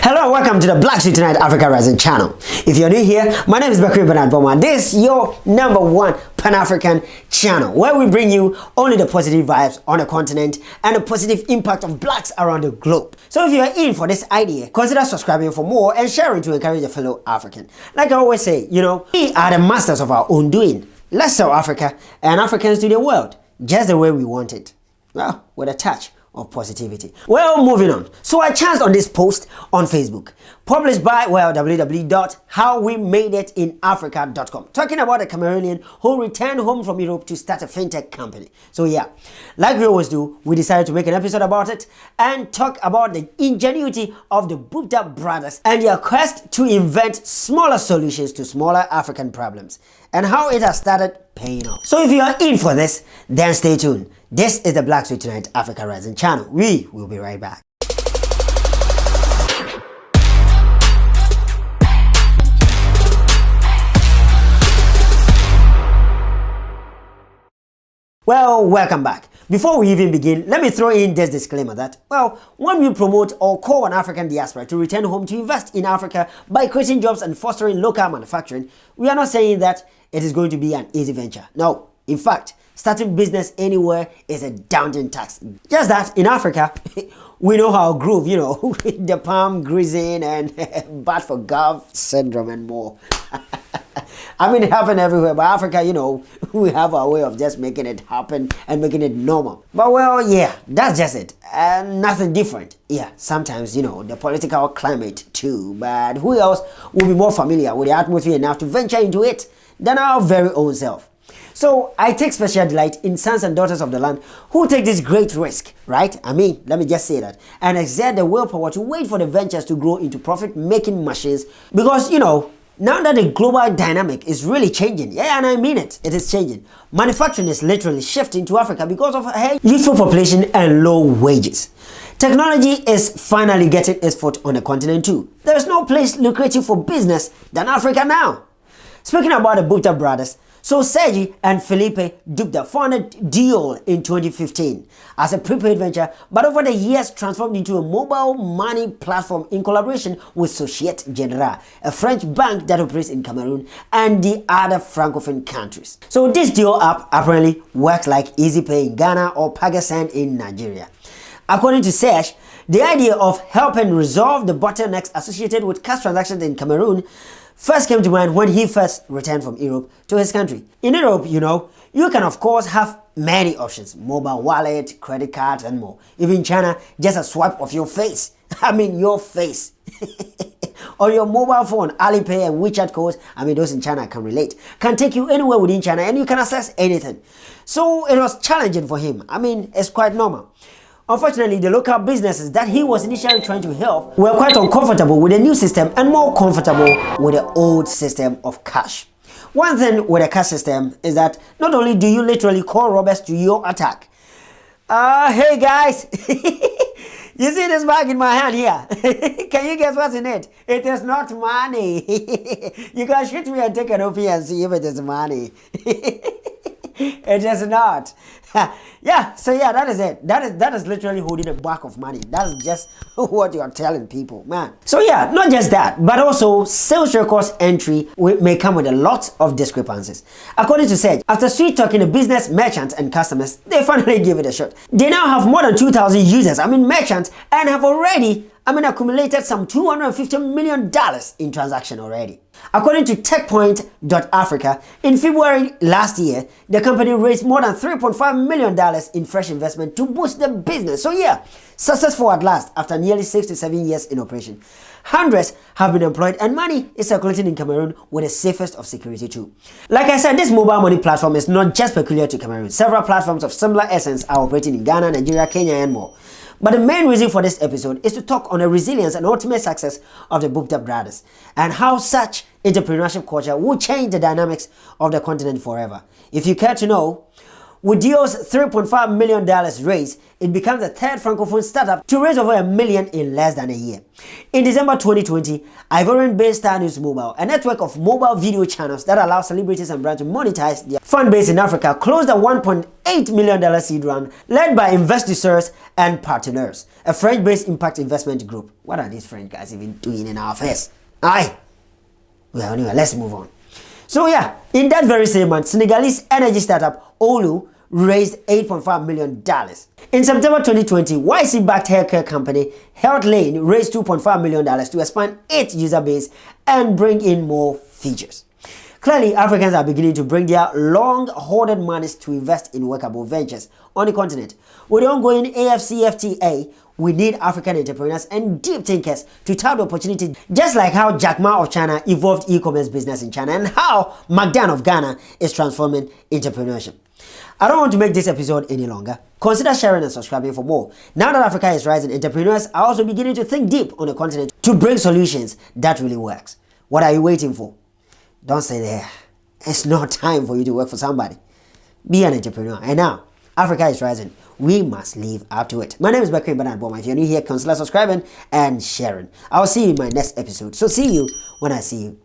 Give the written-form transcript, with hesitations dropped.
Hello, welcome to the BWT-African Rising channel. If you're new here, my name is Bakri Bernard Boma. This is your #1 Pan-African channel where we bring you only the positive vibes on the continent and the positive impact of blacks around the globe. So if you are in for this idea, consider subscribing for more and sharing to encourage a fellow African. Like I always say, we are the masters of our own doing. Let's sell Africa and Africans to the world just the way we want it. Well, with a touch of positivity. Well, moving on. So I chanced on this post on Facebook, published by www.howwemade.itinafrica.com, talking about a Cameroonian who returned home from Europe to start a fintech company. So yeah, like we always do, we decided to make an episode about it and talk about the ingenuity of the Boupda Brothers and their quest to invent smaller solutions to smaller African problems and how it has started paying off. So if you are in for this, then stay tuned. This is the BWT-African Rising channel. We will be right back. Well, welcome back. Before we even begin, let me throw in this disclaimer that, well, when we promote or call on African diaspora to return home to invest in Africa by creating jobs and fostering local manufacturing, we are not saying that it is going to be an easy venture. No, in fact, starting business anywhere is a daunting task. Just that in Africa, we know how groove, the palm greasing and bad for Gov syndrome and more. I mean, it happens everywhere, but Africa, we have our way of just making it happen and making it normal. But well, yeah, that's just it. And nothing different. Yeah, sometimes, the political climate too, but who else will be more familiar with the atmosphere enough to venture into it than our very own self? So I take special delight in sons and daughters of the land who take this great risk, right? I mean, let me just say that, and exert the willpower to wait for the ventures to grow into profit-making machines because, now that the global dynamic is really changing, yeah, and I mean it is changing. Manufacturing is literally shifting to Africa because of a youthful population and low wages. Technology is finally getting its foot on the continent too. There is no place lucrative for business than Africa now. Speaking about the Boupda Brothers, so Sergi and Philippe Boupda founded Diool in 2015 as a prepaid venture, but over the years transformed into a mobile money platform in collaboration with Societe Generale, a French bank that operates in Cameroon and the other Francophone countries. So this Diool app apparently works like EasyPay in Ghana or Pakistan in Nigeria. According to Serge, the idea of helping resolve the bottlenecks associated with cash transactions in Cameroon first came to mind when he first returned from Europe to his country. In Europe, you can of course have many options: mobile wallet, credit cards and more. Even in China, just a swipe of your face, your face, on your mobile phone, Alipay and WeChat codes, those in China can relate, can take you anywhere within China and you can access anything. So it was challenging for him. It's quite normal. Unfortunately, the local businesses that he was initially trying to help were quite uncomfortable with the new system and more comfortable with the old system of cash. One thing with a cash system is that not only do you literally call robbers to your attack. Hey guys, you see this bag in my hand here? Can you guess what's in it? It is not money. You can shoot me and take an OP and see if it is money. It is not. Yeah, so yeah, that is it. That is literally holding a bag of money. That's just what you are telling people, man. So yeah, not just that, but also sales records entry may come with a lot of discrepancies. According to Serge, after sweet talking to business, merchants and customers, they finally give it a shot. They now have more than 2,000 users, merchants, and have already accumulated some $250 million in transaction already. According to TechPoint.Africa, in February last year, the company raised more than $3.5 million in fresh investment to boost the business. So yeah, successful at last after nearly 6 to 7 years in operation. Hundreds have been employed and money is circulating in Cameroon with the safest of security too. Like I said, this mobile money platform is not just peculiar to Cameroon. Several platforms of similar essence are operating in Ghana, Nigeria, Kenya and more. But the main reason for this episode is to talk on the resilience and ultimate success of the Boupda Brothers and how such entrepreneurship culture will change the dynamics of the continent forever. If you care to know, With Diool's $3.5 million raise, it becomes the third francophone startup to raise over $1 million in less than a year. In December 2020, Ivorian-based Star News Mobile, a network of mobile video channels that allow celebrities and brands to monetize their fan base in Africa, closed a $1.8 million seed round led by investors and partners, a French-based impact investment group. What are these French guys even doing in our face? Aye. Well, anyway, let's move on. So yeah, in that very same month, Senegalese energy startup Olu raised $8.5 million. In September 2020, YC-backed haircare company Health Lane raised $2.5 million to expand its user base and bring in more features. Clearly, Africans are beginning to bring their long-hoarded monies to invest in workable ventures on the continent. With the ongoing AFCFTA, we need African entrepreneurs and deep thinkers to tap the opportunity, just like how Jack Ma of China evolved e-commerce business in China and how McDan of Ghana is transforming entrepreneurship. I don't want to make this episode any longer. Consider sharing and subscribing for more. Now that Africa is rising, entrepreneurs are also beginning to think deep on the continent to bring solutions that really works. What are you waiting for? Don't stay there. It's not time for you to work for somebody. Be an entrepreneur. And now, Africa is rising. We must live up to it. My name is Bakri Bernard Boma. If you're new here, consider subscribing and sharing. I'll see you in my next episode. So see you when I see you.